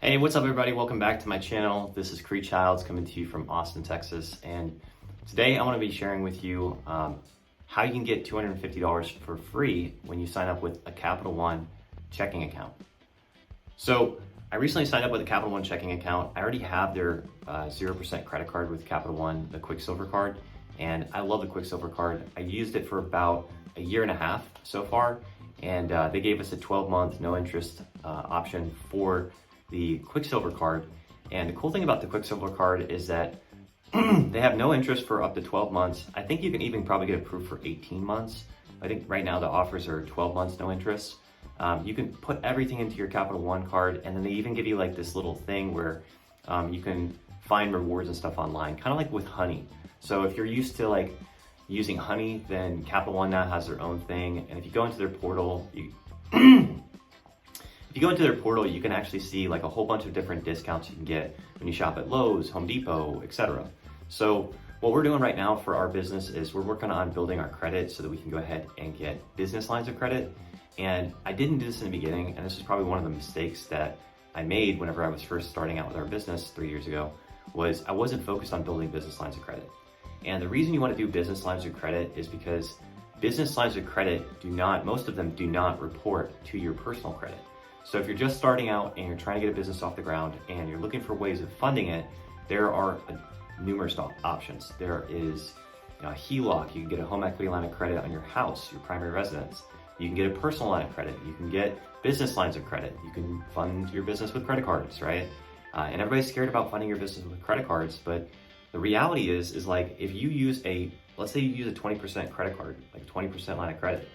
Hey, what's up everybody? Welcome back to my channel. This is Cree Childs coming to you from Austin, Texas. And today I want to be sharing with you how you can get $250 for free when you sign up with a Capital One checking account. So I recently signed up with a Capital One checking account. I already have their 0% credit card with Capital One, the Quicksilver card. And I love the Quicksilver card. I used it for about a year and a half so far. And they gave us a 12-month no interest option for the Quicksilver card. And the cool thing about the Quicksilver card is that they have no interest for up to 12 months. I think you can even probably get approved for 18 months. I think right now the offers are 12 months no interest. You can put everything into your Capital One card, and then they even give you like this little thing where you can find rewards and stuff online, kind of like with Honey. So if you're used to like using Honey, then Capital One now has their own thing. And if you go into their portal, you can actually see like a whole bunch of different discounts you can get when you shop at Lowe's, Home Depot, etc. So what we're doing right now for our business is we're working on building our credit so that we can go ahead and get business lines of credit. And I didn't do this in the beginning, and this is probably one of the mistakes that I made whenever I was first starting out with our business 3 years ago, was I wasn't focused on building business lines of credit. And the reason you want to do business lines of credit is because business lines of credit most of them do not report to your personal credit. So if you're just starting out and you're trying to get a business off the ground and you're looking for ways of funding it, there are numerous options. There is a heloc. You can get a home equity line of credit on your house, your primary residence. You can get a personal line of credit. You can get business lines of credit. You can fund your business with credit cards, right? And everybody's scared about funding your business with credit cards, but the reality is like if you use let's say you use a 20% credit card, like a 20% line of credit,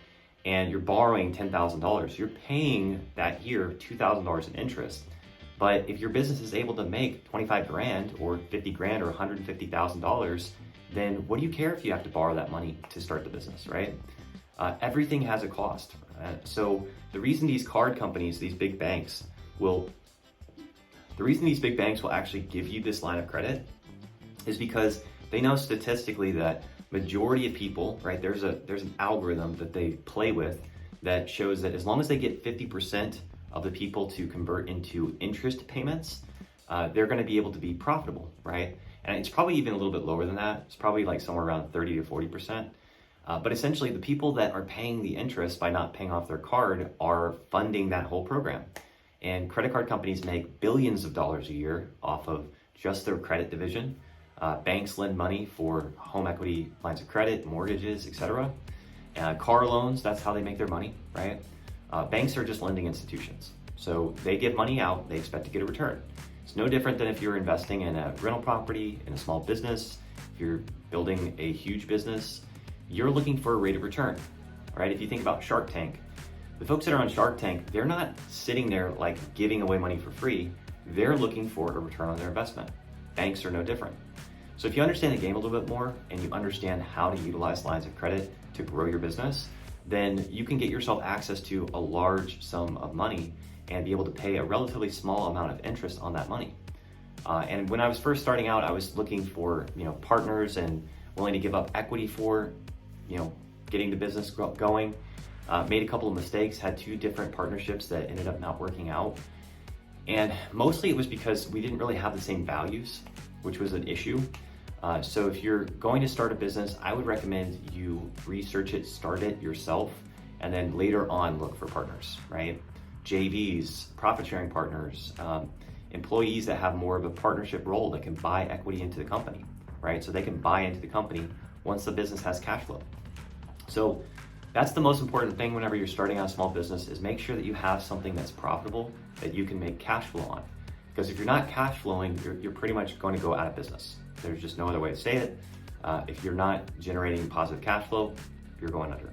and you're borrowing $10,000, you're paying that year $2,000 in interest. But if your business is able to make 25 grand or 50 grand or $150,000, then what do you care if you have to borrow that money to start the business, right? Everything has a cost. So the reason these card companies, these big banks will actually give you this line of credit is because they know statistically that majority of people, right, there's an algorithm that they play with that shows that as long as they get 50% of the people to convert into interest payments, they're going to be able to be profitable, right? And it's probably even a little bit lower than that. It's probably like somewhere around 30 to 40%. But essentially the people that are paying the interest by not paying off their card are funding that whole program. And credit card companies make billions of dollars a year off of just their credit division. Banks lend money for home equity lines of credit, mortgages, etc. Car loans, that's how they make their money, right? Banks are just lending institutions. So they give money out, they expect to get a return. It's no different than if you're investing in a rental property, in a small business, if you're building a huge business, you're looking for a rate of return, right? If you think about Shark Tank, the folks that are on Shark Tank, they're not sitting there like giving away money for free. They're looking for a return on their investment. Banks are no different. So if you understand the game a little bit more and you understand how to utilize lines of credit to grow your business, then you can get yourself access to a large sum of money and be able to pay a relatively small amount of interest on that money. And when I was first starting out, I was looking for partners and willing to give up equity for getting the business going. Made a couple of mistakes, had 2 different partnerships that ended up not working out. And mostly it was because we didn't really have the same values, which was an issue. So if you're going to start a business, I would recommend you research it, start it yourself, and then later on look for partners, right? JVs, profit sharing partners, employees that have more of a partnership role that can buy equity into the company, right? So they can buy into the company once the business has cash flow. So that's the most important thing whenever you're starting out a small business, is make sure that you have something that's profitable that you can make cash flow on. Because if you're not cash flowing, you're pretty much going to go out of business. There's just no other way to say it. If you're not generating positive cash flow, you're going under.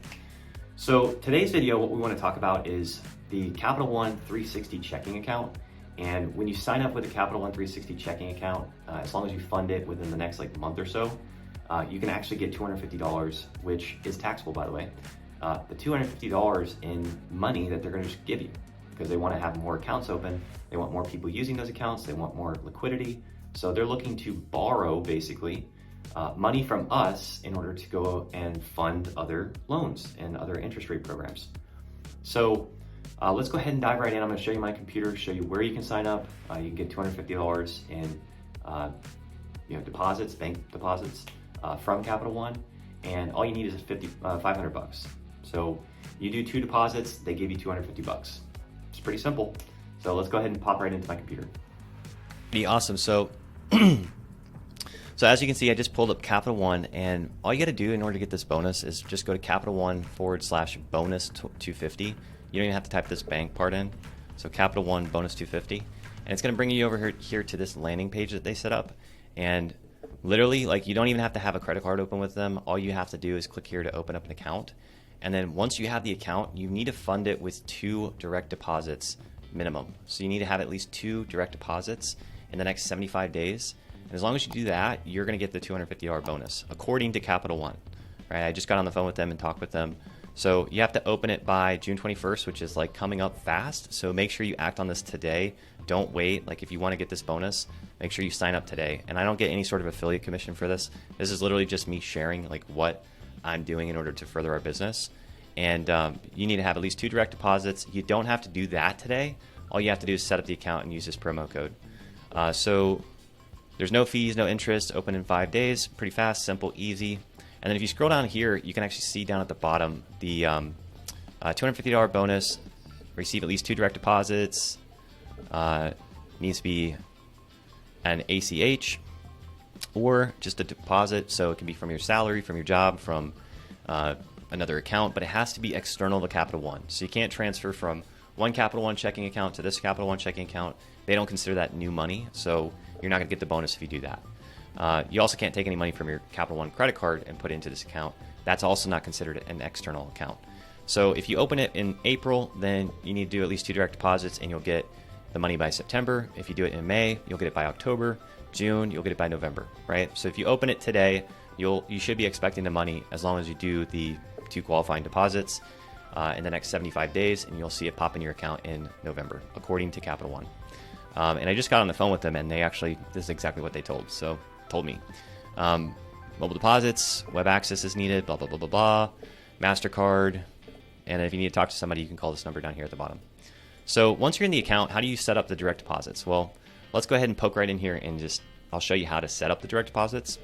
So today's video, what we want to talk about is the Capital One 360 checking account. And when you sign up with a Capital One 360 checking account, as long as you fund it within the next month or so, you can actually get $250, which is taxable, by the way. The $250 in money that they're going to just give you, because they want to have more accounts open. They want more people using those accounts. They want more liquidity. So they're looking to borrow basically money from us in order to go and fund other loans and other interest rate programs. So Let's go ahead and dive right in. I'm going to show you my computer, show you where you can sign up. You can get $250 in deposits, bank deposits from Capital One, and all you need is 500 bucks. So you do 2 deposits, they give you 250 bucks. It's pretty simple. So let's go ahead and pop right into my computer. Pretty awesome. So as you can see, I just pulled up Capital One, and all you got to do in order to get this bonus is just go to Capital One /bonus 250. You don't even have to type this bank part in. So Capital One bonus 250, and it's going to bring you over here to this landing page that they set up. And literally, like, you don't even have to have a credit card open with them. All you have to do is click here to open up an account. And then once you have the account, you need to fund it with 2 direct deposits minimum. So you need to have at least 2 direct deposits in the next 75 days. And as long as you do that, you're going to get the $250 bonus, according to Capital One. Right? I just got on the phone with them and talked with them. So you have to open it by June 21st, which is like coming up fast. So make sure you act on this today. Don't wait. Like, if you want to get this bonus, make sure you sign up today. And I don't get any sort of affiliate commission for this. This is literally just me sharing like what I'm doing in order to further our business. And you need to have at least 2 direct deposits. You don't have to do that today. All you have to do is set up the account and use this promo code. So there's no fees, no interest, open in 5 days, pretty fast, simple, easy. And then if you scroll down here, you can actually see down at the bottom the $250 bonus, receive at least 2 direct deposits, needs to be an ACH or just a deposit. So it can be from your salary, from your job, from another account, but it has to be external to Capital One. So you can't transfer from one Capital One checking account to this Capital One checking account. They don't consider that new money, so you're not going to get the bonus if you do that. You also can't take any money from your Capital One credit card and put it into this account. That's also not considered an external account. So if you open it in April, then you need to do at least 2 direct deposits and you'll get the money by September. If you do it in May, you'll get it by October. June, you'll get it by November, right? So if you open it today, you should be expecting the money as long as you do the 2 qualifying deposits in the next 75 days, and you'll see it pop in your account in November, according to Capital One. And I just got on the phone with them, and this is exactly what they told me. Mobile deposits, web access is needed, blah, blah, blah, blah, blah, MasterCard. And if you need to talk to somebody, you can call this number down here at the bottom. So once you're in the account, how do you set up the direct deposits? Well, let's go ahead and poke right in here and I'll show you how to set up the direct deposits.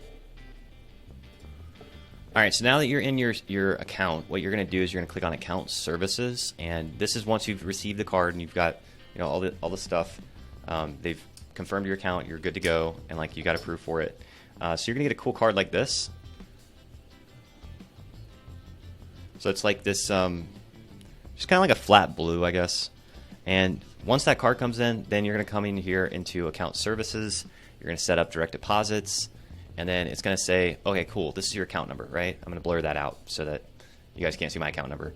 All right, so now that you're in your account, what you're going to do is you're going to click on Account Services, and this is once you've received the card and you've got all the stuff. They've confirmed your account, you're good to go, and like you got approved for it. So you're going to get a cool card like this. So it's like this, just kind of like a flat blue, I guess. And once that card comes in, then you're going to come in here into Account Services. You're going to set up direct deposits. And then it's going to say, okay, cool, this is your account number, right? I'm going to blur that out so that you guys can't see my account number.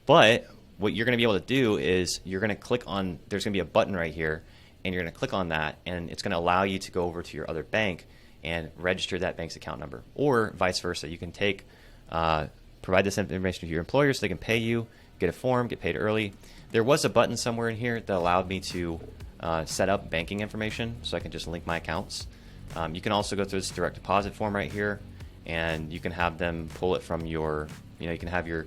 But what you're going to be able to do is you're going to click on, there's going to be a button right here, and you're going to click on that, and it's going to allow you to go over to your other bank and register that bank's account number, or vice versa. You can provide this information to your employer so they can pay you, get a form, get paid early. There was a button somewhere in here that allowed me to set up banking information so I can just link my accounts. You can also go through this direct deposit form right here, and you can have them pull it from your, you can have your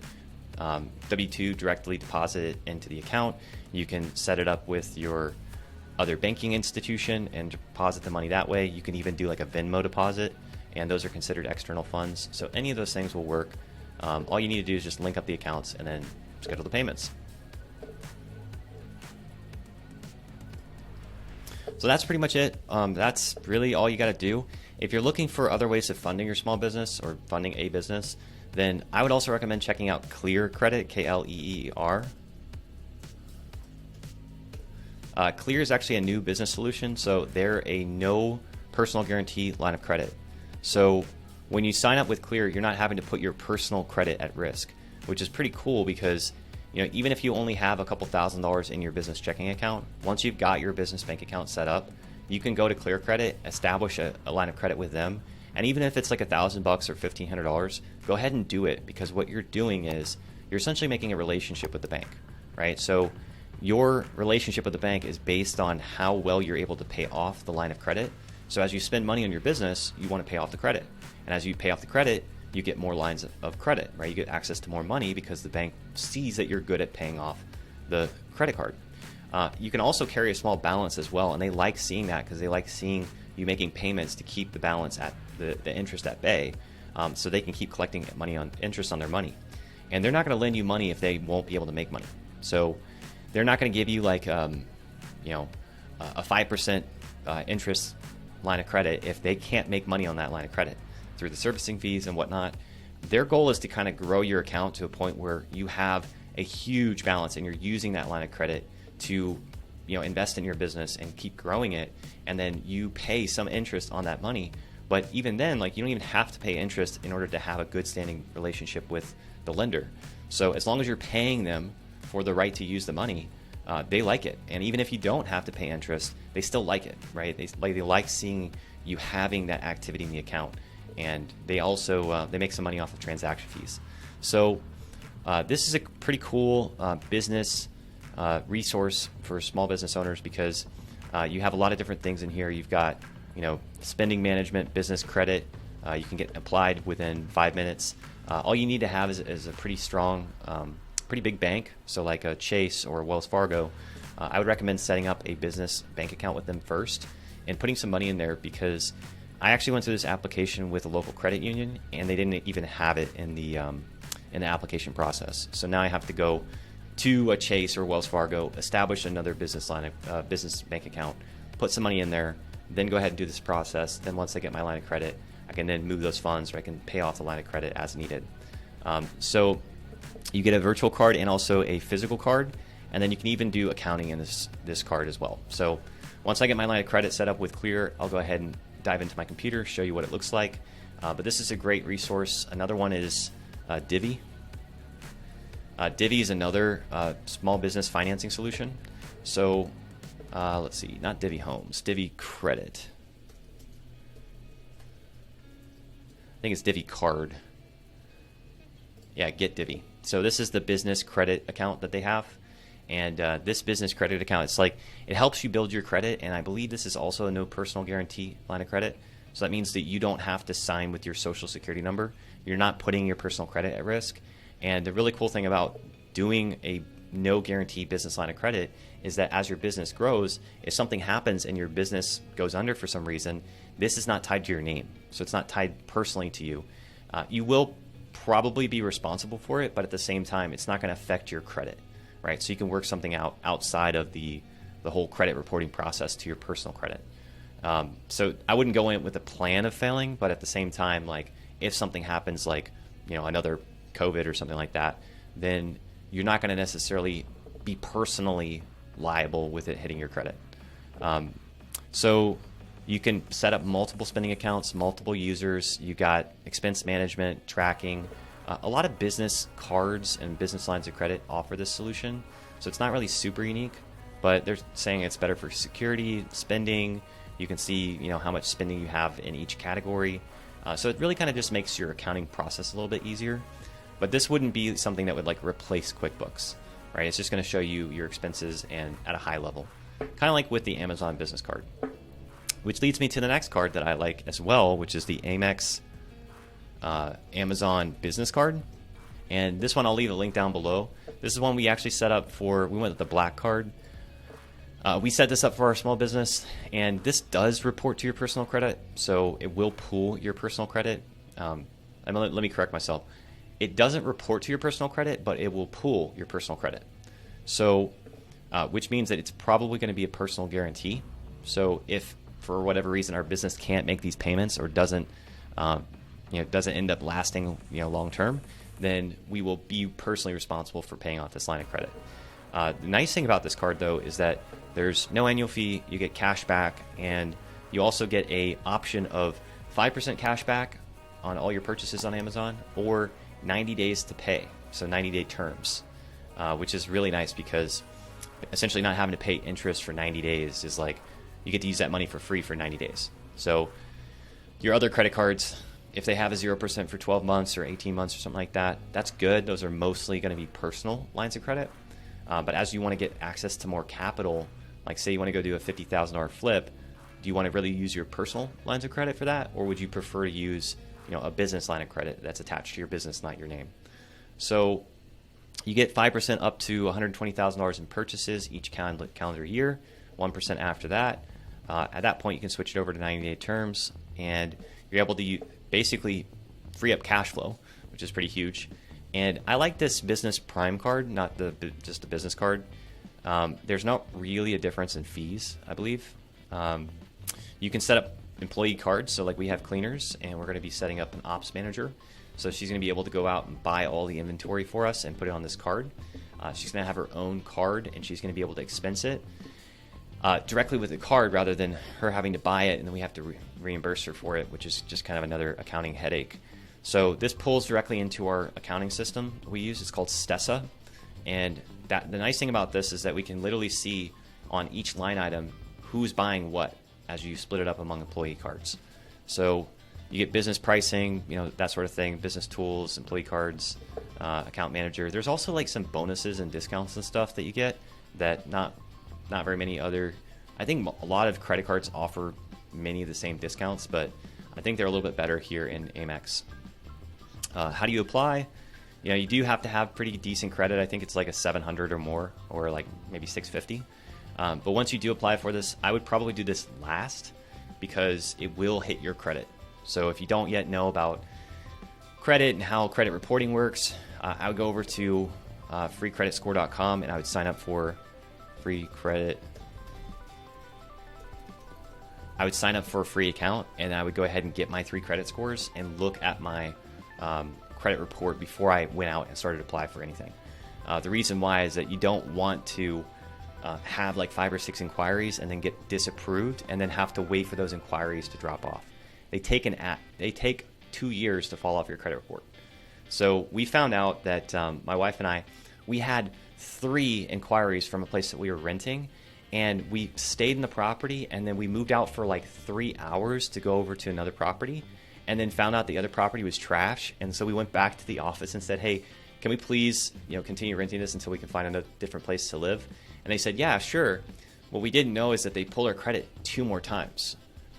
W-2 directly deposit into the account. You can set it up with your other banking institution and deposit the money that way. You can even do like a Venmo deposit, and those are considered external funds. So any of those things will work. All you need to do is just link up the accounts and then schedule the payments. So that's pretty much it. That's really all you got to do. If you're looking for other ways of funding your small business or funding a business, then I would also recommend checking out Clear Credit, K-L-E-E-R. Clear is actually a new business solution, so they're a no personal guarantee line of credit. So when you sign up with Clear, you're not having to put your personal credit at risk, which is pretty cool because even if you only have a couple $1,000s in your business checking account, once you've got your business bank account set up, you can go to Clear Credit, establish a line of credit with them, and even if it's like $1,000 or $1,500, go ahead and do it, because what you're doing is you're essentially making a relationship with the bank, right? So your relationship with the bank is based on how well you're able to pay off the line of credit. So as you spend money on your business, you want to pay off the credit, and as you pay off the credit, you get more lines of credit, right? You get access to more money because the bank sees that you're good at paying off the credit card. You can also carry a small balance as well, and they like seeing that because they like seeing you making payments to keep the balance at the interest at bay, so they can keep collecting money on interest on their money. And they're not going to lend you money if they won't be able to make money. So they're not going to give you like a 5% interest line of credit if they can't make money on that line of credit through the servicing fees and whatnot. Their goal is to kind of grow your account to a point where you have a huge balance and you're using that line of credit to invest in your business and keep growing it, and then you pay some interest on that money. But even then, like, you don't even have to pay interest in order to have a good standing relationship with the lender. So as long as you're paying them for the right to use the money, they like it. And even if you don't have to pay interest, they still like it, right? They like seeing you having that activity in the account. And they also they make some money off of transaction fees. So this is a pretty cool business resource for small business owners, because you have a lot of different things in here. You've got spending management, business credit. You can get applied within 5 minutes. All you need to have is a pretty strong, pretty big bank. So like a Chase or Wells Fargo. I would recommend setting up a business bank account with them first and putting some money in there, because I actually went through this application with a local credit union and they didn't even have it in the application process. So now I have to go to a Chase or Wells Fargo, establish another business business bank account, put some money in there, then go ahead and do this process. Then once I get my line of credit, I can then move those funds, or I can pay off the line of credit as needed. So you get a virtual card and also a physical card, and then you can even do accounting in this card as well. So once I get my line of credit set up with Clear, I'll go ahead and dive into my computer, show you what it looks like. But this is a great resource. Another one is Divvy. Divvy is another small business financing solution. So let's see, not Divvy Homes, Divvy Credit. I think it's Divvy Card. Yeah, get Divvy. So this is the business credit account that they have. And this business credit account, it's like, it helps you build your credit. And I believe this is also a no personal guarantee line of credit. So that means that you don't have to sign with your social security number. You're not putting your personal credit at risk. And the really cool thing about doing a no guarantee business line of credit is that as your business grows, if something happens and your business goes under for some reason, this is not tied to your name. So it's not tied personally to you. You will probably be responsible for it, but at the same time, it's not going to affect your credit, right? So you can work something out outside of the whole credit reporting process to your personal credit. So I wouldn't go in with a plan of failing, but at the same time, like, if something happens, like, another COVID or something like that, then you're not going to necessarily be personally liable with it hitting your credit. So you can set up multiple spending accounts, multiple users. You got expense management, tracking. A lot of business cards and business lines of credit offer this solution. So it's not really super unique, but they're saying it's better for security, spending. You can see, how much spending you have in each category. So it really kind of just makes your accounting process a little bit easier. But this wouldn't be something that would like replace QuickBooks, right? It's just going to show you your expenses and at a high level, kind of like with the Amazon business card. Which leads me to the next card that I like as well, which is the Amex Amazon business card. And this one, I'll leave a link down below. This is one we actually set up we went with the black card. We set this up for our small business, and this does report to your personal credit. So it will pool your personal credit. And let me correct myself. It doesn't report to your personal credit, but it will pool your personal credit. So, which means that it's probably going to be a personal guarantee. So if for whatever reason our business can't make these payments or doesn't end up lasting long term, then we will be personally responsible for paying off this line of credit. The nice thing about this card, though, is that there's no annual fee. You get cash back, and you also get a option of 5% cash back on all your purchases on Amazon, or 90 days to pay, so 90-day terms, which is really nice, because essentially not having to pay interest for 90 days is like you get to use that money for free for 90 days. So your other credit cards, if they have a 0% for 12 months or 18 months or something like that, that's good. Those are mostly going to be personal lines of credit. But as you want to get access to more capital, like say you want to go do a $50,000 flip, do you want to really use your personal lines of credit for that? Or would you prefer to use a business line of credit that's attached to your business, not your name? So You get 5% up to $120,000 in purchases each calendar year, 1% after that. At that point, you can switch it over to 90-day terms, and you're able to basically free up cash flow, which is pretty huge. And I like this business prime card, not just the business card. There's not really a difference in fees, I believe. You can set up employee cards. So like we have cleaners, and we're going to be setting up an ops manager. So she's going to be able to go out and buy all the inventory for us and put it on this card. She's going to have her own card, and she's going to be able to expense it directly with the card rather than her having to buy it and then we have to reimburse her for it, which is just kind of another accounting headache. So this pulls directly into our accounting system we use. It's called Stessa. And the nice thing about this is that we can literally see on each line item who's buying what as you split it up among employee cards. So you get business pricing, that sort of thing, business tools, employee cards, account manager. There's also like some bonuses and discounts and stuff that you get that not very many other. I think a lot of credit cards offer many of the same discounts, but I think they're a little bit better here in Amex. How do you apply? You do have to have pretty decent credit. I think it's like a 700 or more, or like maybe 650. But once you do apply for this, I would probably do this last because it will hit your credit. So if you don't yet know about credit and how credit reporting works, I would go over to freecreditscore.com and I would sign up for free credit. I would sign up for a free account, and I would go ahead and get my 3 credit scores and look at my credit report before I went out and started to apply for anything. The reason why is that you don't want to have like 5 or 6 inquiries and then get disapproved and then have to wait for those inquiries to drop off. They take 2 years to fall off your credit report. So we found out that my wife and I, we had 3 inquiries from a place that we were renting, and we stayed in the property, and then we moved out for like 3 hours to go over to another property, and then found out the other property was trash. And so we went back to the office and said, hey, can we please continue renting this until we can find a different place to live? And they said, yeah, sure. What we didn't know is that they pulled our credit 2 more times.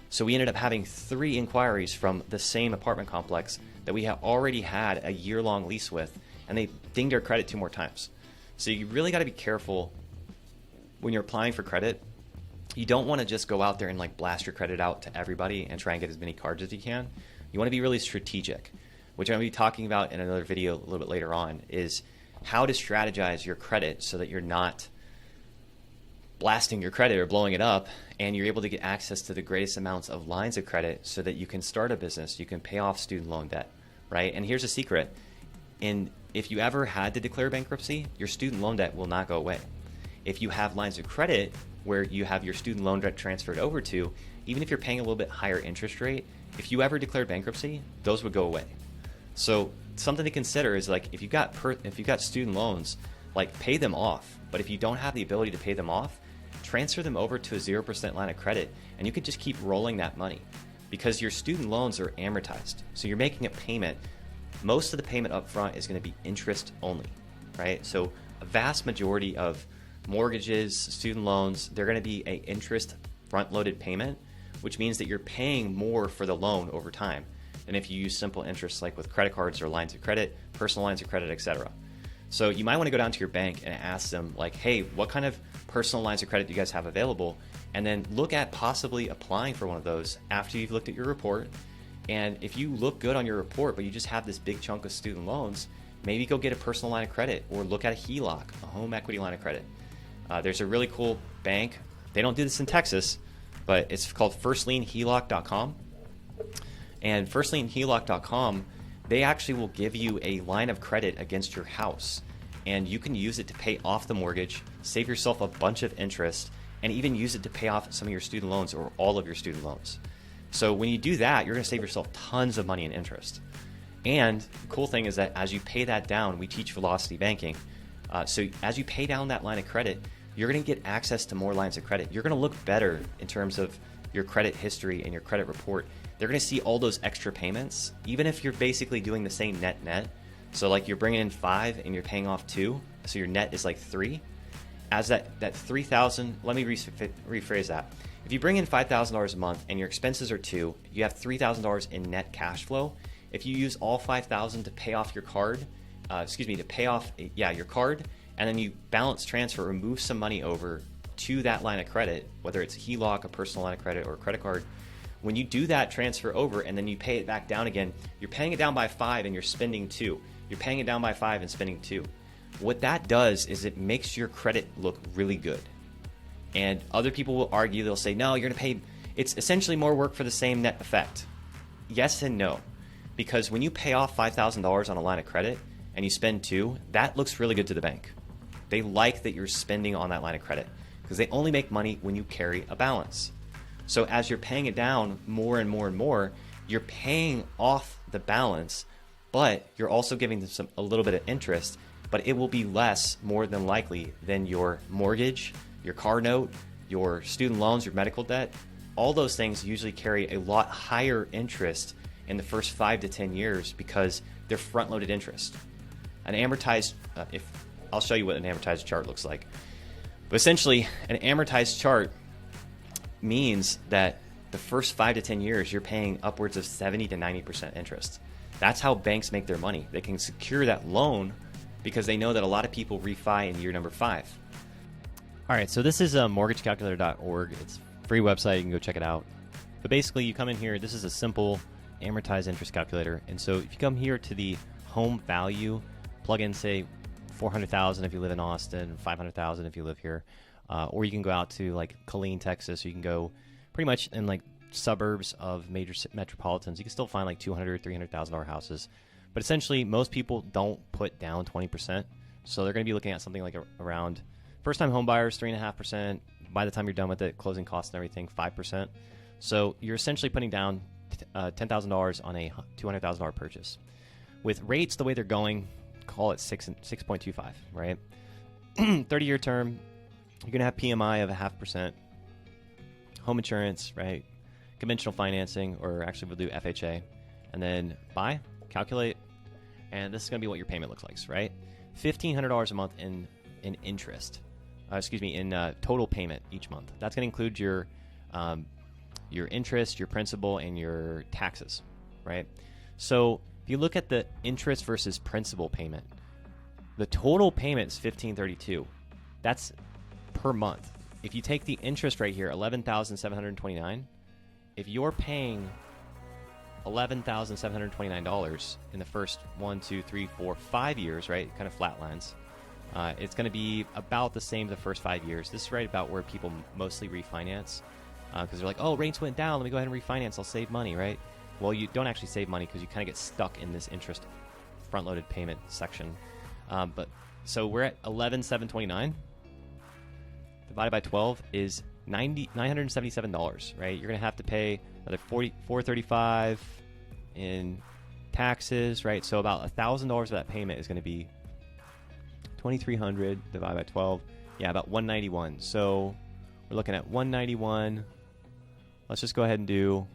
So we ended up having 3 inquiries from the same apartment complex that we had already had a year-long lease with, and they dinged our credit 2 more times. So you really got to be careful when you're applying for credit. You don't want to just go out there and like blast your credit out to everybody and try and get as many cards as you can. You want to be really strategic, which I'm going to be talking about in another video a little bit later on, is how to strategize your credit so that you're not blasting your credit or blowing it up, and you're able to get access to the greatest amounts of lines of credit so that you can start a business, you can pay off student loan debt, right? And here's a secret. If you ever had to declare bankruptcy, your student loan debt will not go away. If you have lines of credit where you have your student loan debt transferred over to, even if you're paying a little bit higher interest rate, if you ever declared bankruptcy, those would go away. So something to consider is like if you got student loans, like pay them off. But if you don't have the ability to pay them off, transfer them over to a 0% line of credit, and you can just keep rolling that money because your student loans are amortized. So you're making a payment. Most of the payment up front is going to be interest only, right? So a vast majority of mortgages, student loans, they're going to be an interest front-loaded payment, which means that you're paying more for the loan over time than if you use simple interest like with credit cards or lines of credit, personal lines of credit, etc. So you might want to go down to your bank and ask them like, hey, what kind of personal lines of credit do you guys have available? And then look at possibly applying for one of those after you've looked at your report. And if you look good on your report, but you just have this big chunk of student loans, maybe go get a personal line of credit or look at a HELOC, a home equity line of credit. There's a really cool bank. They don't do this in Texas, but it's called firstlienheloc.com. And firstlienheloc.com, they actually will give you a line of credit against your house, and you can use it to pay off the mortgage, save yourself a bunch of interest, and even use it to pay off some of your student loans or all of your student loans. So when you do that, you're going to save yourself tons of money in interest. And the cool thing is that as you pay that down, we teach velocity banking. So as you pay down that line of credit, you're going to get access to more lines of credit. You're going to look better in terms of your credit history and your credit report. They're going to see all those extra payments, even if you're basically doing the same net. So like you're bringing in 5 and you're paying off 2, so your net is like 3. As that 3,000, let me rephrase that. If you bring in $5,000 a month and your expenses are 2, you have $3,000 in net cash flow. If you use all $5,000 to pay off your card, to pay off, your card, and then you balance transfer or move some money over to that line of credit, whether it's a HELOC, a personal line of credit, or a credit card. When you do that transfer over and then you pay it back down again, you're paying it down by 5 and you're spending 2. You're paying it down by 5 and spending 2. What that does is it makes your credit look really good. And other people will argue, they'll say, no, you're going to pay, it's essentially more work for the same net effect. Yes and no. Because when you pay off $5,000 on a line of credit and you spend 2, that looks really good to the bank. They like that you're spending on that line of credit because they only make money when you carry a balance. So as you're paying it down more and more and more, you're paying off the balance, but you're also giving them a little bit of interest, but it will be less, more than likely, than your mortgage, your car note, your student loans, your medical debt. All those things usually carry a lot higher interest in the first 5 to 10 years because they're front-loaded interest. An amortized, I'll show you what an amortized chart looks like. But essentially, an amortized chart means that the first 5 to 10 years, you're paying upwards of 70 to 90% interest. That's how banks make their money. They can secure that loan because they know that a lot of people refi in year number 5. All right, so this is mortgagecalculator.org. It's a free website. You can go check it out. But basically, you come in here. This is a simple amortized interest calculator. And so if you come here to the home value, plug in, say, $400,000 if you live in Austin, $500,000 if you live here. Or you can go out to like Killeen, Texas. Or you can go pretty much in like suburbs of major metropolitans. You can still find like $200,000, $300,000 houses. But essentially, most people don't put down 20%. So they're going to be looking at something like around first-time home buyers, 3.5%. By the time you're done with it, closing costs and everything, 5%. So you're essentially putting down $10,000 on a $200,000 purchase. With rates the way they're going, call it 6.25, right? 30-year term, you're going to have PMI of 0.5%. Home insurance, right? Conventional financing, or actually we'll do FHA. And then buy, calculate, and this is going to be what your payment looks like, right? $1,500 a month in interest. In total payment each month. That's going to include your interest, your principal, and your taxes, right? So if you look at the interest versus principal payment, the total payment is $1,532. That's per month. If you take the interest right here, $11,729, if you're paying $11,729 in the first 1, 2, 3, 4, 5 years, right? Kind of flatlines. It's going to be about the same the first 5 years. This is right about where people mostly refinance because they're like, oh, rates went down. Let me go ahead and refinance. I'll save money, right? Well, you don't actually save money because you kind of get stuck in this interest front-loaded payment section. So we're at $11,729 divided by 12 is $977, right? You're going to have to pay another $435 in taxes, right? So about $1,000 of that payment is going to be $2,300 divided by 12. Yeah, about $191. So we're looking at $191. Let's just go ahead and do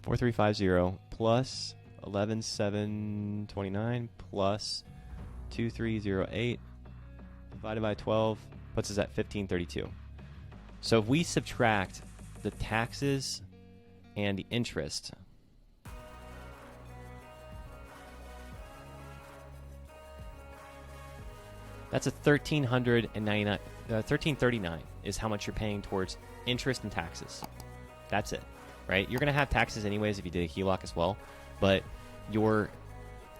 4,350 plus 11,729 plus 2,308 divided by 12 puts us at 1,532. So if we subtract the taxes and the interest, that's a $1,339 is how much you're paying towards interest and taxes. That's it, right? You're going to have taxes anyways if you did a HELOC as well, but your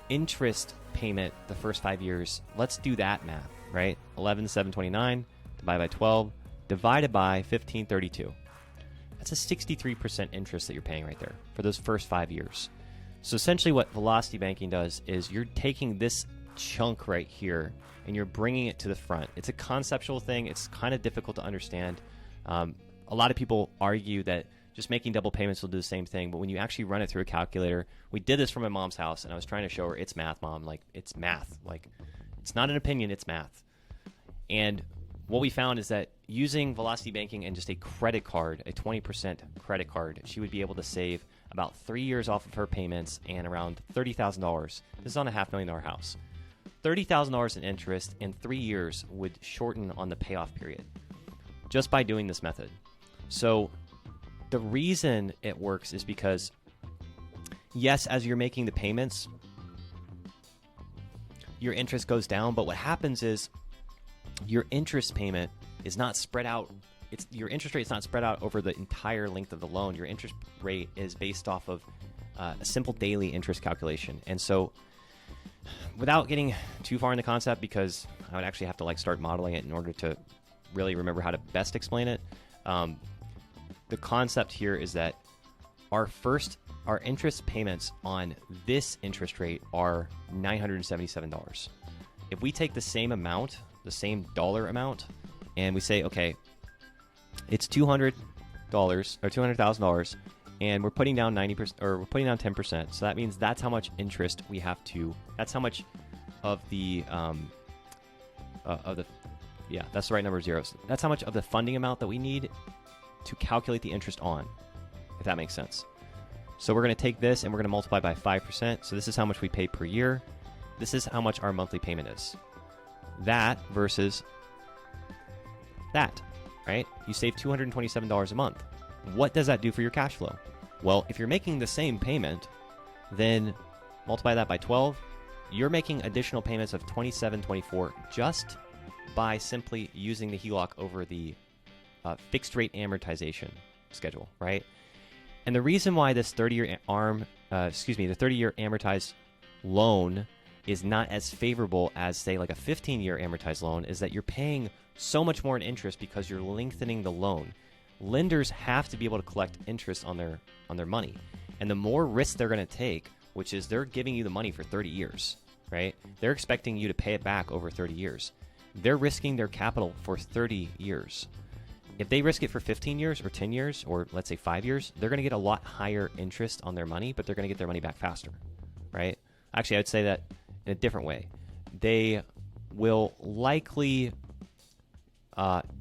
interest payment the first 5 years, let's do that math, right? 11,729 divided by 12 divided by 1,532. That's a 63% interest that you're paying right there for those first 5 years. So essentially what velocity banking does is you're taking this chunk right here and you're bringing it to the front. It's a conceptual thing. It's kind of difficult to understand. A lot of people argue that just making double payments will do the same thing, but when you actually run it through a calculator, we did this from my mom's house, and I was trying to show her it's math, Mom. Like, it's math. Like, it's not an opinion, it's math. And what we found is that using velocity banking and just a credit card, a 20% credit card, she would be able to save about 3 years off of her payments and around $30,000. This is on a $500,000 house. $30,000 in interest in 3 years would shorten on the payoff period just by doing this method. So the reason it works is because yes, as you're making the payments, your interest goes down, but what happens is your interest payment is not spread out. Your interest rate is not spread out over the entire length of the loan. Your interest rate is based off of a simple daily interest calculation. And so without getting too far in the concept, because I would actually have to start modeling it in order to really remember how to best explain it. The concept here is that our interest payments on this interest rate are $977. If we take the same amount, the same dollar amount, and we say, okay, it's $200 or $200,000, and we're putting down 90%, or we're putting down 10%. So that means that's how much interest we have to. That's how much of the yeah, that's the right number of zeros. That's how much of the funding amount that we need to calculate the interest on, if that makes sense. So we're going to take this and we're going to multiply by 5%. So this is how much we pay per year. This is how much our monthly payment is. That versus that, right? You save $227 a month. What does that do for your cash flow? Well, if you're making the same payment, then multiply that by 12. You're making additional payments of $27.24 just by simply using the HELOC over the fixed rate amortization schedule, right? And the reason why this 30-year the 30-year amortized loan is not as favorable as, say, like a 15-year amortized loan is that you're paying so much more in interest because you're lengthening the loan. Lenders have to be able to collect interest on their money. And the more risk they're going to take, which is they're giving you the money for 30 years, right? They're expecting you to pay it back over 30 years. They're risking their capital for 30 years. If they risk it for 15 years or 10 years, or let's say 5 years, they're going to get a lot higher interest on their money, but they're going to get their money back faster, right? Actually, I would say that in a different way. They will likely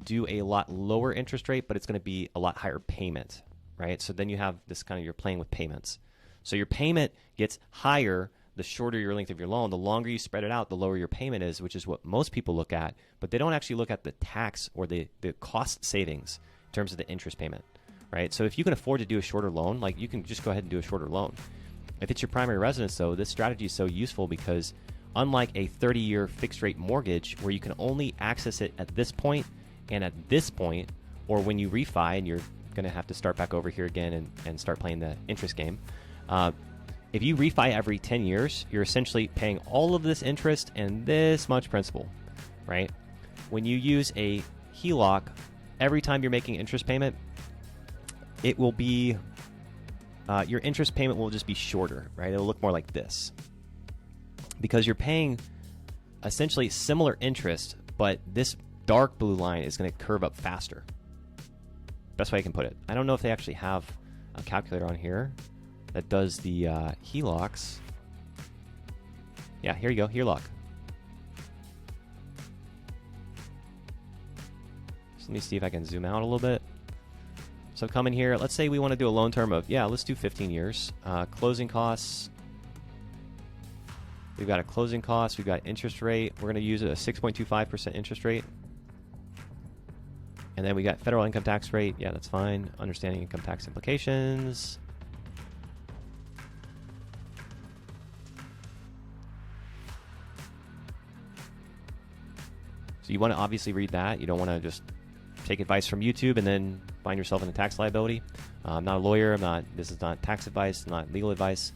do a lot lower interest rate, but it's going to be a lot higher payment, right? So then you have this kind of, you're playing with payments. So your payment gets higher the shorter your length of your loan. The longer you spread it out, the lower your payment is, which is what most people look at, but they don't actually look at the tax or the cost savings in terms of the interest payment, right? So if you can afford to do a shorter loan, like you can just go ahead and do a shorter loan. If it's your primary residence, though, this strategy is so useful because unlike a 30-year fixed rate mortgage where you can only access it at this point and at this point, or when you refi and you're going to have to start back over here again and start playing the interest game, if you refi every 10 years, you're essentially paying all of this interest and this much principal, right? When you use a HELOC, every time you're making interest payment, it will be, your interest payment will just be shorter, right? It'll look more like this. Because you're paying essentially similar interest, but this dark blue line is going to curve up faster. Best way I can put it. I don't know if they actually have a calculator on here that does the HELOCs. Yeah, here you go, HELOC. So let me see if I can zoom out a little bit. So come in here, let's say we want to do a loan term of, let's do 15 years. Closing costs. We've got a closing cost, we've got interest rate. We're going to use a 6.25% interest rate. And then we got federal income tax rate. Yeah, that's fine. Understanding income tax implications. So you want to obviously read that. You don't want to just take advice from YouTube and then find yourself in a tax liability. I'm not a lawyer. This is not tax advice, not legal advice.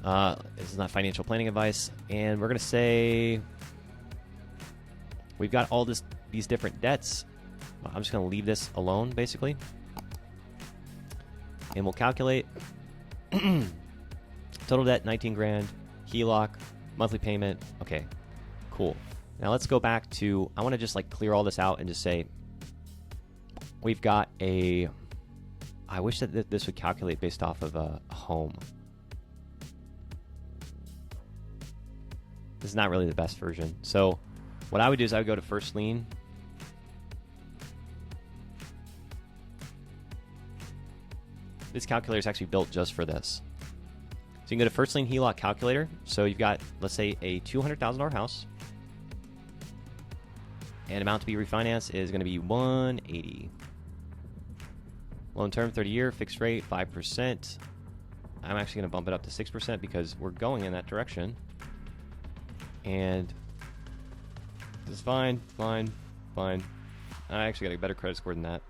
This is not financial planning advice. And we're going to say we've got all these different debts. I'm just going to leave this alone, basically. And we'll calculate total debt, 19 grand, HELOC, monthly payment. Okay, cool. Now let's go back to, I want to just clear all this out and just say, we've got I wish that this would calculate based off of a home. This is not really the best version. So what I would do is I would go to first lien. This calculator is actually built just for this. So you can go to first lien HELOC calculator. So you've got, let's say, a $200,000 house. And amount to be refinanced is going to be $180. Loan term 30-year, fixed rate 5%. I'm actually going to bump it up to 6% because we're going in that direction. And this is fine, fine, fine. I actually got a better credit score than that.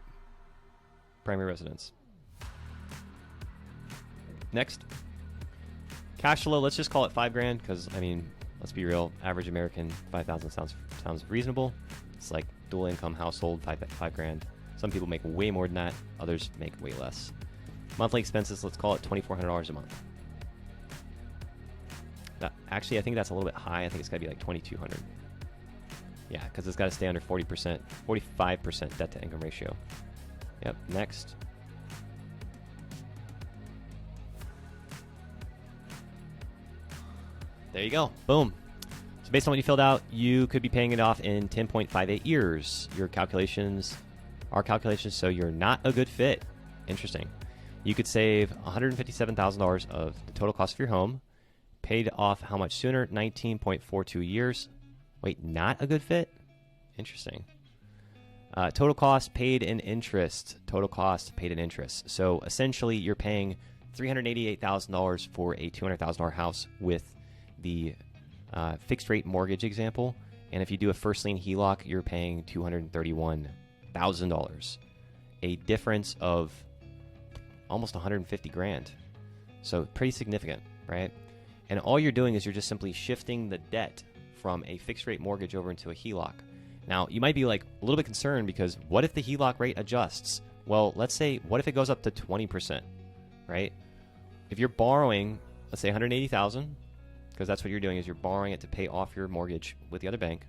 Primary residence. Next. Cash flow, let's just call it $5,000 because, I mean, let's be real. Average American, $5,000 sounds reasonable. It's like dual income household, $5,000. Some people make way more than that. Others make way less. Monthly expenses, let's call it $2,400 a month. Actually, I think that's a little bit high. I think it's got to be like $2,200. Yeah, because it's got to stay under 40%, 45% debt to income ratio. Yep, next. There you go. Boom. So based on what you filled out, you could be paying it off in 10.58 years. Our calculations, so you're not a good fit. Interesting. You could save $157,000 of the total cost of your home. Paid off how much sooner? 19.42 years. Wait, not a good fit? Interesting. Total cost paid in interest. Total cost paid in interest. So essentially, you're paying $388,000 for a $200,000 house with the fixed rate mortgage example. And if you do a first lien HELOC, you're paying $231,000. A difference of almost $150,000. So pretty significant, right? And all you're doing is you're just simply shifting the debt from a fixed rate mortgage over into a HELOC. Now, you might be like a little bit concerned because what if the HELOC rate adjusts? Well, let's say, what if it goes up to 20%, right? If you're borrowing, let's say $180,000, because that's what you're doing is you're borrowing it to pay off your mortgage with the other bank,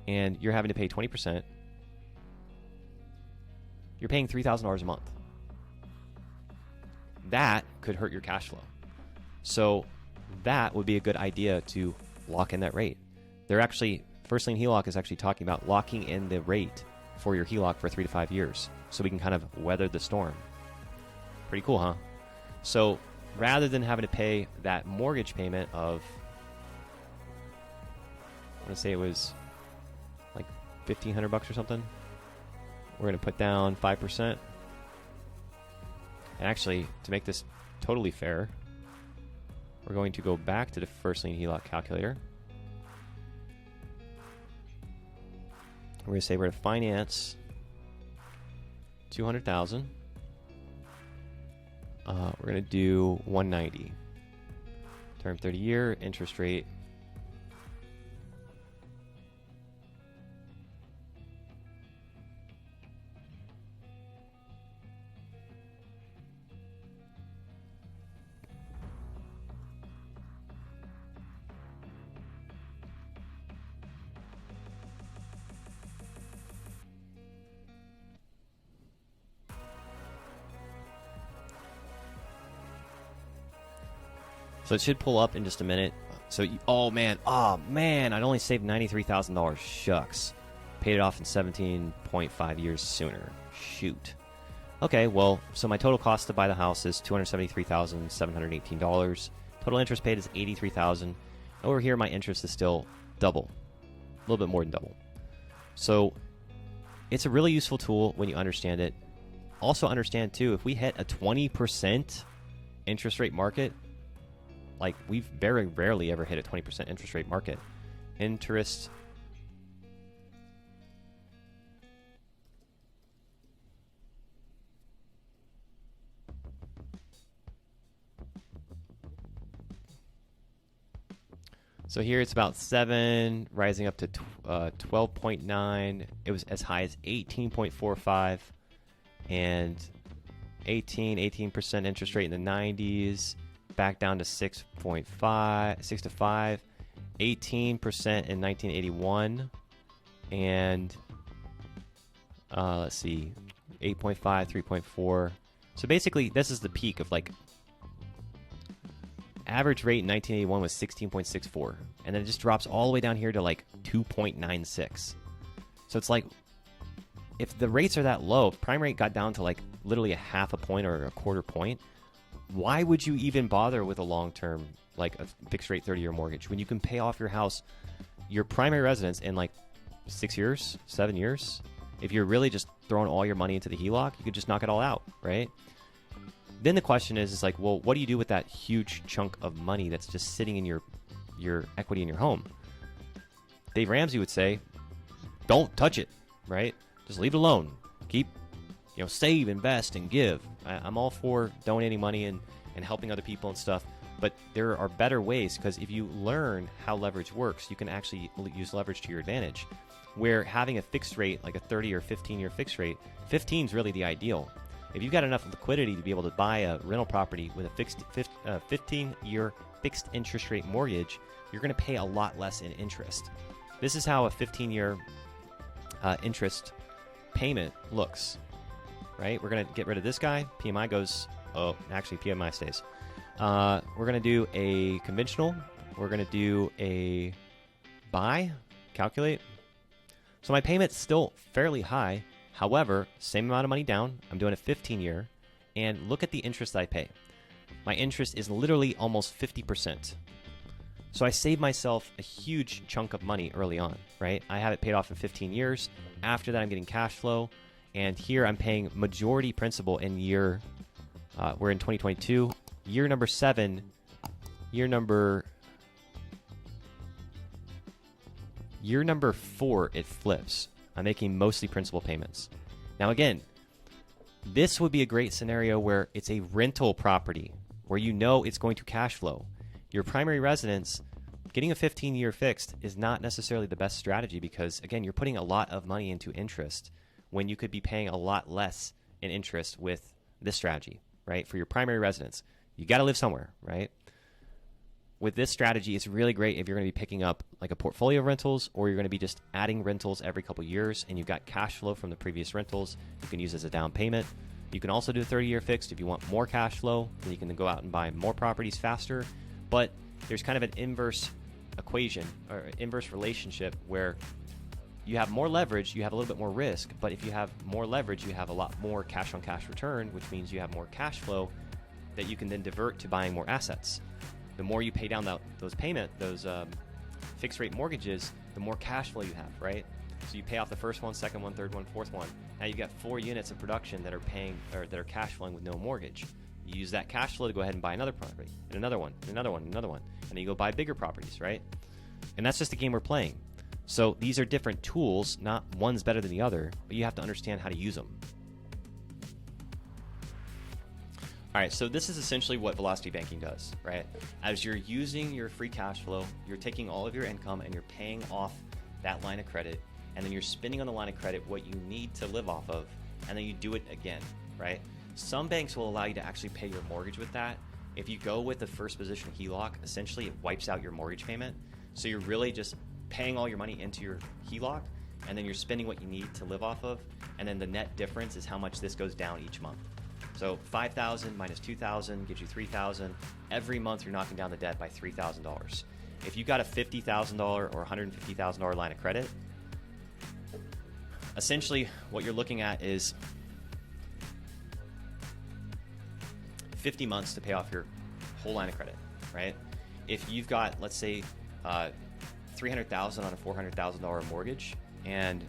and you're having to pay 20%, you're paying $3,000 a month. That could hurt your cash flow. So that would be a good idea to lock in that rate. They're actually, First Lien HELOC is actually talking about locking in the rate for your HELOC for 3 to 5 years so we can kind of weather the storm. Pretty cool, huh? So rather than having to pay that mortgage payment of, I want to say it was like $1,500 or something, we're going to put down 5%. And actually, to make this totally fair, we're going to go back to the First Lien HELOC calculator. We're going to say we're going to finance $200,000. We're going to do $190. Term 30-year, interest rate. So it should pull up in just a minute. So, oh man, I'd only saved $93,000. Shucks. Paid it off in 17.5 years sooner. Shoot. Okay, well, so my total cost to buy the house is $273,718. Total interest paid is $83,000. Over here, my interest is still double. A little bit more than double. So it's a really useful tool when you understand it. Also understand, too, if we hit a 20% interest rate market, like we've very rarely ever hit a 20% interest rate market. Interest So here it's about 7, rising up to 12.9. It was as high as 18.45 and 18% interest rate in the 90s. Back down to 6.5, 6 to 5, 18% in 1981, and let's see, 8.5, 3.4. So basically, this is the peak of like average rate in 1981 was 16.64, and then it just drops all the way down here to like 2.96. So it's like if the rates are that low, if prime rate got down to like literally a half a point or a quarter point, why would you even bother with a long-term, like a fixed rate 30-year mortgage when you can pay off your house, your primary residence in like 6 years, 7 years? If you're really just throwing all your money into the HELOC, you could just knock it all out, right? then the question is like, well, what do you do with that huge chunk of money that's just sitting in your equity in your home? Dave Ramsey would say, don't touch it, right? Just leave it alone. Keep, save, invest, and give. I'm all for donating money and helping other people and stuff. But there are better ways, because if you learn how leverage works, you can actually use leverage to your advantage. Where having a fixed rate, like a 30 or 15-year fixed rate, 15 is really the ideal. If you've got enough liquidity to be able to buy a rental property with a 15-year fixed interest rate mortgage, you're going to pay a lot less in interest. This is how a 15-year interest payment looks, right? We're going to get rid of this guy. PMI goes, actually PMI stays. We're going to do a conventional. We're going to do a buy, calculate. So my payment's still fairly high. However, same amount of money down. I'm doing a 15-year. And look at the interest I pay. My interest is literally almost 50%. So I save myself a huge chunk of money early on, right? I have it paid off in 15 years. After that, I'm getting cash flow. And here I'm paying majority principal in year, we're in 2022. Year number 7, year number 4, it flips. I'm making mostly principal payments. Now again, this would be a great scenario where it's a rental property, where it's going to cash flow. Your primary residence, getting a 15-year fixed is not necessarily the best strategy, because again, you're putting a lot of money into interest when you could be paying a lot less in interest with this strategy, right? For your primary residence, you got to live somewhere, right? With this strategy, it's really great if you're going to be picking up like a portfolio of rentals, or you're going to be just adding rentals every couple years, and you've got cash flow from the previous rentals you can use as a down payment. You can also do a 30-year fixed if you want more cash flow, then you can go out and buy more properties faster. But there's kind of an inverse equation or inverse relationship where you have more leverage, you have a little bit more risk, but if you have more leverage, you have a lot more cash on cash return, which means you have more cash flow that you can then divert to buying more assets. The more you pay down those fixed rate mortgages, the more cash flow you have, right? So you pay off the first one, second one, third one, fourth one. Now you've got 4 units of production that are paying, or that are cash flowing with no mortgage. You use that cash flow to go ahead and buy another property, and another one, and another one, and another one. And then you go buy bigger properties, right? And that's just the game we're playing. So these are different tools, not one's better than the other, but you have to understand how to use them. All right, so this is essentially what velocity banking does, right? As you're using your free cash flow, you're taking all of your income and you're paying off that line of credit, and then you're spending on the line of credit what you need to live off of, and then you do it again, right? Some banks will allow you to actually pay your mortgage with that. If you go with the first position HELOC, essentially it wipes out your mortgage payment. So you're really just paying all your money into your HELOC, and then you're spending what you need to live off of, and then the net difference is how much this goes down each month. So $5,000 minus $2,000 gives you $3,000. Every month you're knocking down the debt by $3,000. If you got a $50,000 or $150,000 line of credit, essentially what you're looking at is 50 months to pay off your whole line of credit, right? If you've got, let's say, $300,000 on a $400,000 mortgage, and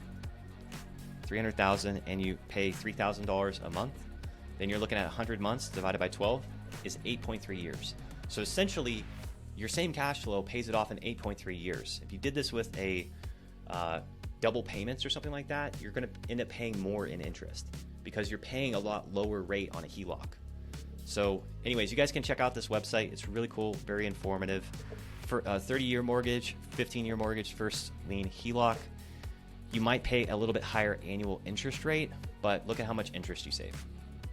$300,000 and you pay $3,000 a month, then you're looking at 100 months divided by 12 is 8.3 years. So essentially, your same cash flow pays it off in 8.3 years. If you did this with a double payments or something like that, you're going to end up paying more in interest because you're paying a lot lower rate on a HELOC. So anyways, you guys can check out this website. It's really cool, very informative. For a 30-year mortgage, 15-year mortgage, first lien HELOC, you might pay a little bit higher annual interest rate, but look at how much interest you save,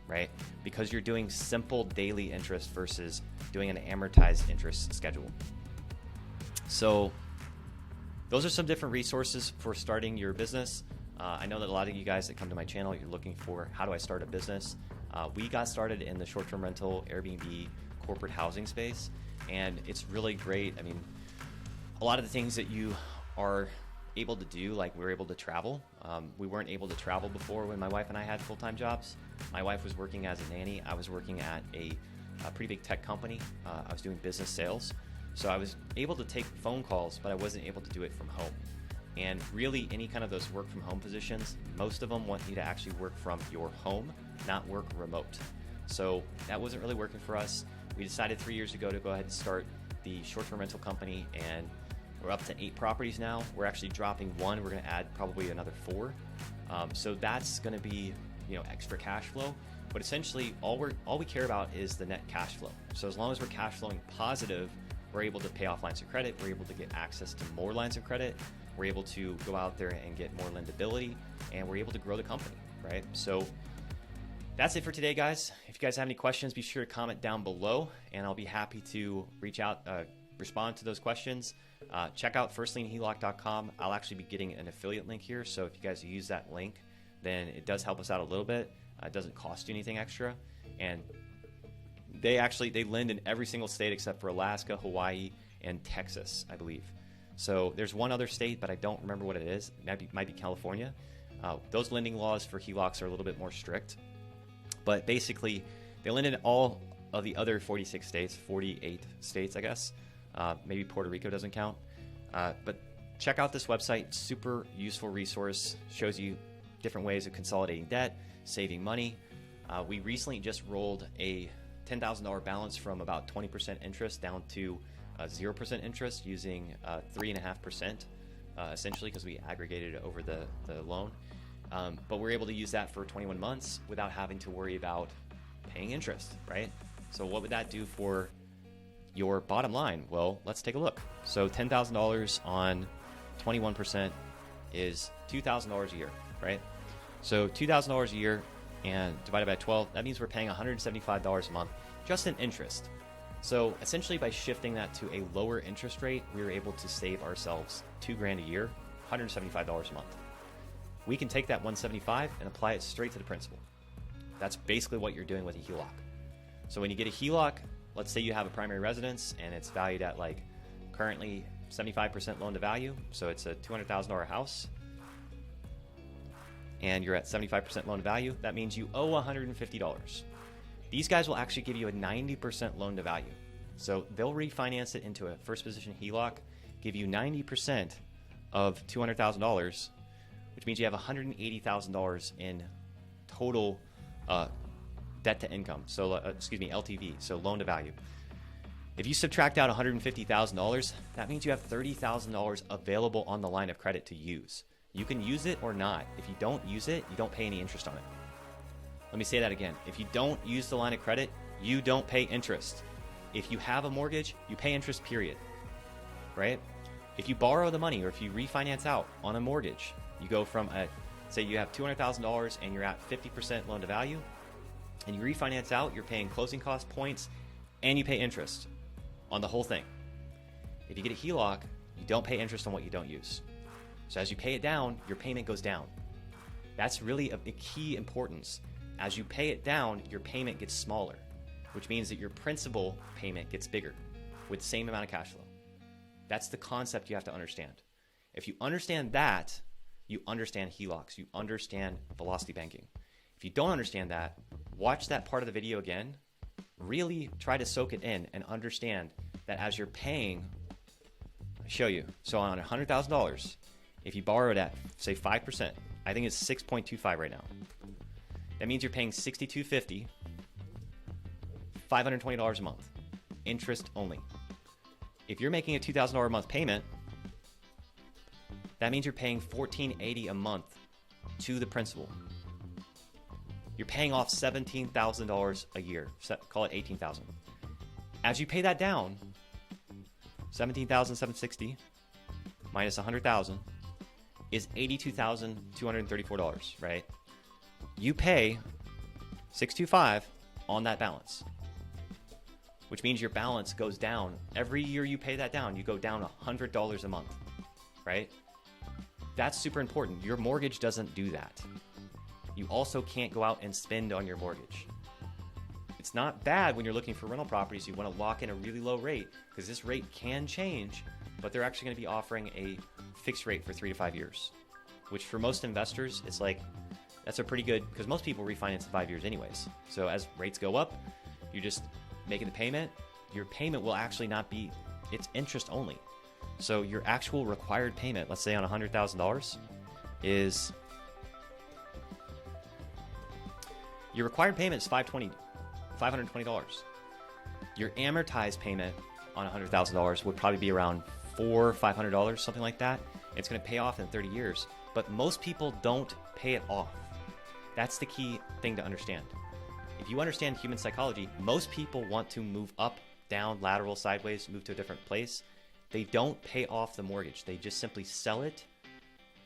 right? Because you're doing simple daily interest versus doing an amortized interest schedule. So those are some different resources for starting your business. I know that a lot of you guys that come to my channel, you're looking for how do I start a business? We got started in the short-term rental, Airbnb, corporate housing space, and it's really great. I mean, a lot of the things that you are able to do, like we're able to travel. We weren't able to travel before when my wife and I had full-time jobs. My wife was working as a nanny. I was working at a pretty big tech company. I was doing business sales. So I was able to take phone calls, but I wasn't able to do it from home. And really, any kind of those work from home positions, most of them want you to actually work from your home, not work remote. So that wasn't really working for us. We decided 3 years ago to go ahead and start the short-term rental company, and we're up to 8 properties now. We're actually dropping 1. We're going to add probably another 4. So that's going to be, extra cash flow. But essentially, all we care about is the net cash flow. So as long as we're cash flowing positive, we're able to pay off lines of credit. We're able to get access to more lines of credit. We're able to go out there and get more lendability, and we're able to grow the company, right? So that's it for today, guys. If you guys have any questions, be sure to comment down below, and I'll be happy to reach out, respond to those questions. Check out firstlienheloc.com. I'll actually be getting an affiliate link here, so if you guys use that link, then it does help us out a little bit. It doesn't cost you anything extra, and they lend in every single state except for Alaska, Hawaii, and Texas, I believe. So there's one other state, but I don't remember what it is. It might be California. Those lending laws for HELOCs are a little bit more strict. But basically, they lend in all of the other 48 states, I guess. Maybe Puerto Rico doesn't count. But check out this website. Super useful resource. Shows you different ways of consolidating debt, saving money. We recently just rolled a $10,000 balance from about 20% interest down to 0% interest using 3.5%, essentially, because we aggregated it over the loan. But we're able to use that for 21 months without having to worry about paying interest, right? So what would that do for your bottom line? Well, let's take a look. So $10,000 on 21% is $2,000 a year, right? So $2,000 a year and divided by 12, that means we're paying $175 a month just in interest. So essentially, by shifting that to a lower interest rate, we were able to save ourselves $2,000 a year, $175 a month. We can take that $175 and apply it straight to the principal. That's basically what you're doing with a HELOC. So when you get a HELOC, let's say you have a primary residence and it's valued at currently 75% loan to value. So it's a $200,000 house and you're at 75% loan to value. That means you owe $150. These guys will actually give you a 90% loan to value. So they'll refinance it into a first position HELOC, give you 90% of $200,000, which means you have $180,000 in total debt to income. So, LTV, so loan to value. If you subtract out $150,000, that means you have $30,000 available on the line of credit to use. You can use it or not. If you don't use it, you don't pay any interest on it. Let me say that again. If you don't use the line of credit, you don't pay interest. If you have a mortgage, you pay interest, period. Right? If you borrow the money or if you refinance out on a mortgage, you go from say you have $200,000 and you're at 50% loan to value, and you refinance out, you're paying closing cost points and you pay interest on the whole thing. If you get a HELOC, you don't pay interest on what you don't use. So as you pay it down, your payment goes down. That's really a key importance. As you pay it down, your payment gets smaller, which means that your principal payment gets bigger with the same amount of cash flow. That's the concept you have to understand. If you understand that, you understand HELOCs, you understand velocity banking. If you don't understand that, watch that part of the video again, really try to soak it in and understand that as you're paying, I'll show you. So on $100,000, if you borrow it at, say, 5%, I think it's 6.25 right now. That means you're paying $6,250, $520 a month, interest only. If you're making a $2,000 a month payment, that means you're paying $1,480 a month to the principal. You're paying off $17,000 a year. Call it $18,000. As you pay that down, $17,760 minus $100,000 is $82,234, right? You pay $625 on that balance, which means your balance goes down. Every year you pay that down, you go down $100 a month, right? That's super important. Your mortgage doesn't do that. You also can't go out and spend on your mortgage. It's not bad when you're looking for rental properties. You want to lock in a really low rate because this rate can change, but they're actually going to be offering a fixed rate for 3 to 5 years, which for most investors, it's that's a pretty good, because most people refinance in 5 years anyways. So as rates go up, you're just making the payment. Your payment will actually not be, it's interest only. So your actual required payment, let's say on $100,000, is, your required payment is $520 $520. Your amortized payment on $100,000 would probably be around $400, $500, something like that. It's going to pay off in 30 years, but most people don't pay it off. That's the key thing to understand. If you understand human psychology, most people want to move up, down, lateral, sideways, move to a different place. They don't pay off the mortgage. They just simply sell it,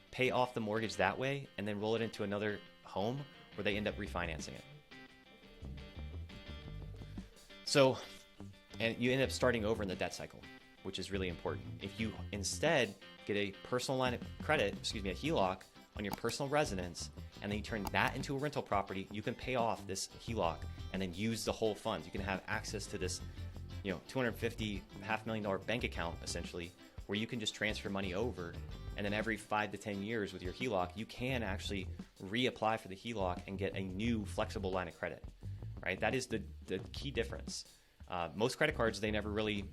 pay off the mortgage that way, and then roll it into another home where they end up refinancing it. So, and you end up starting over in the debt cycle, which is really important. If you instead get a personal line of credit, a HELOC on your personal residence, and then you turn that into a rental property, you can pay off this HELOC and then use the whole funds. You can have access to this, $250, $500,000 bank account essentially, where you can just transfer money over, and then every 5 to 10 years with your HELOC, you can actually reapply for the HELOC and get a new flexible line of credit, right? That is the key difference. Most credit cards, they never really,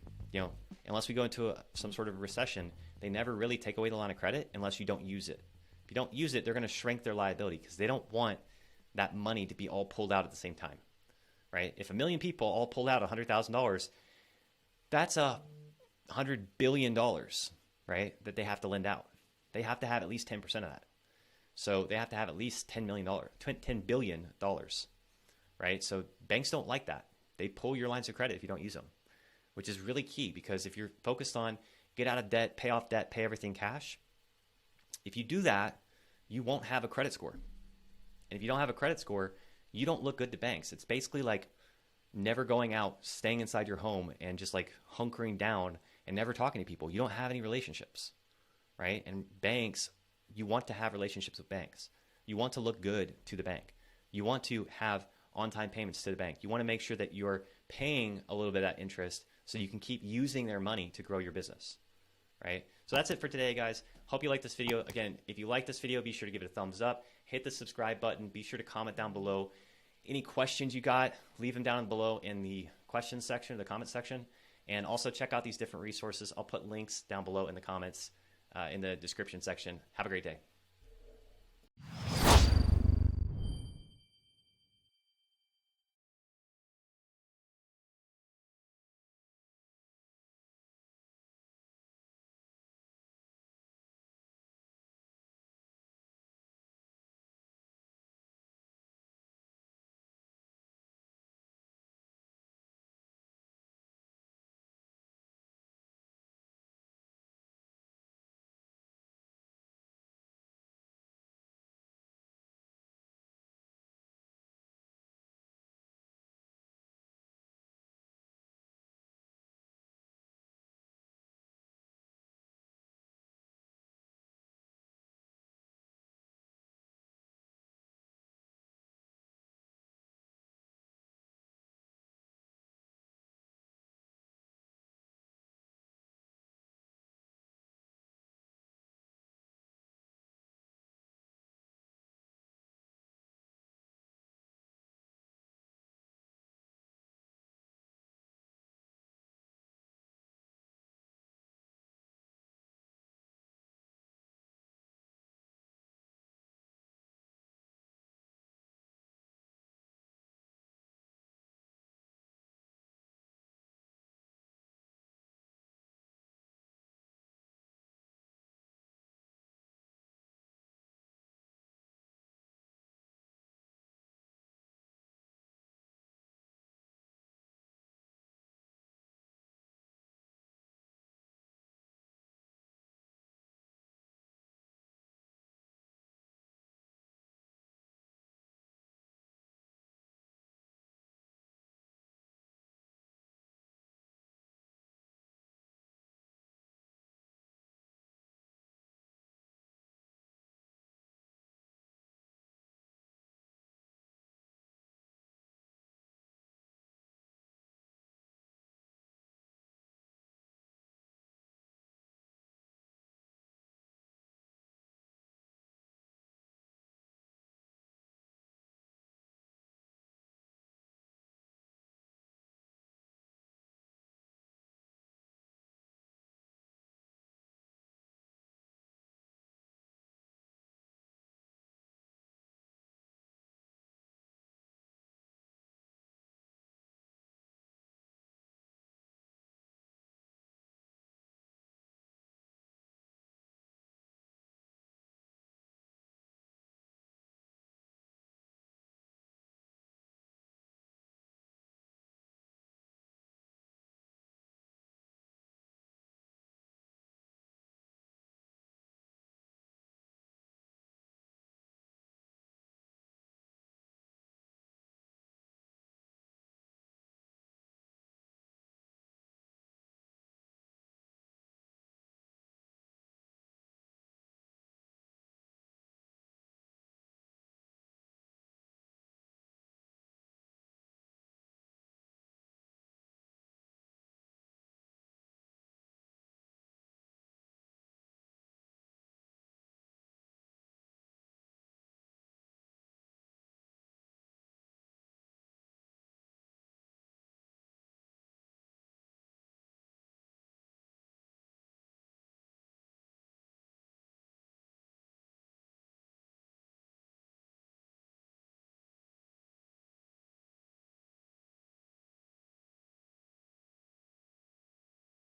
unless we go into some sort of recession, they never really take away the line of credit unless you don't use it. If you don't use it, they're going to shrink their liability because they don't want that money to be all pulled out at the same time, right? If 1 million people all pulled out $100,000, that's $100 billion, right, that they have to lend out. They have to have at least 10% of that. So they have to have at least $10 billion, right? So banks don't like that. They pull your lines of credit if you don't use them, which is really key because if you're focused on get out of debt, pay off debt, pay everything cash, if you do that, you won't have a credit score. And if you don't have a credit score, you don't look good to banks. It's basically like never going out, staying inside your home and just like hunkering down and never talking to people. You don't have any relationships, right? And banks, you want to have relationships with banks. You want to look good to the bank. You want to have on-time payments to the bank. You want to make sure that you're paying a little bit of that interest so you can keep using their money to grow your business, right? So that's it for today, guys. Hope you like this video. Again, if you like this video, be sure to give it a thumbs up. Hit the subscribe button. Be sure to comment down below. Any questions you got, leave them down below in the questions section, the comment section. And also check out these different resources. I'll put links down below in the comments, in the description section. Have a great day.